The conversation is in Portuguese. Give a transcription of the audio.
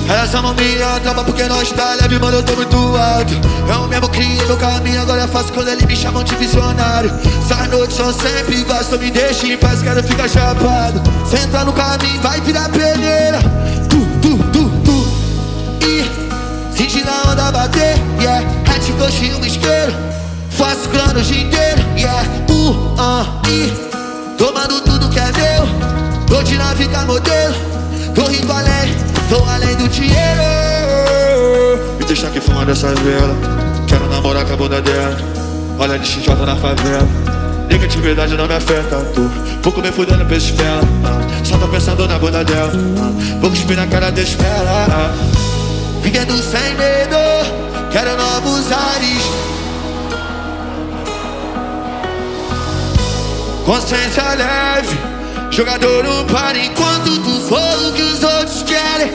Elas amam minha tropa porque nós tá leve, mano, eu tô muito alto. Eu mesmo criei meu caminho, agora é fácil quando eles me chamam de visionário. Essas noites são sempre iguais, só me deixa em paz, quero ficar chapado. Senta no caminho, vai virar peneira. E sente na onda bater, yeah. Hat, coxinho, isqueiro. Faço grana o dia inteiro, yeah. E tomando tudo que é meu. Tô de nave com modelo. Tô rindo além, tô além do dinheiro. Me deixa aqui fumar dessa vela. Quero namorar com a bunda dela. Olha de XJ na favela. Negatividade não me afeta, tu. Vou comer fudendo pra espela. Só tô pensando na bunda dela. Vou cuspir na cara da espera. Vivendo sem medo, quero novos ares. Consciência leve, jogador não para enquanto tu for o que os outros querem.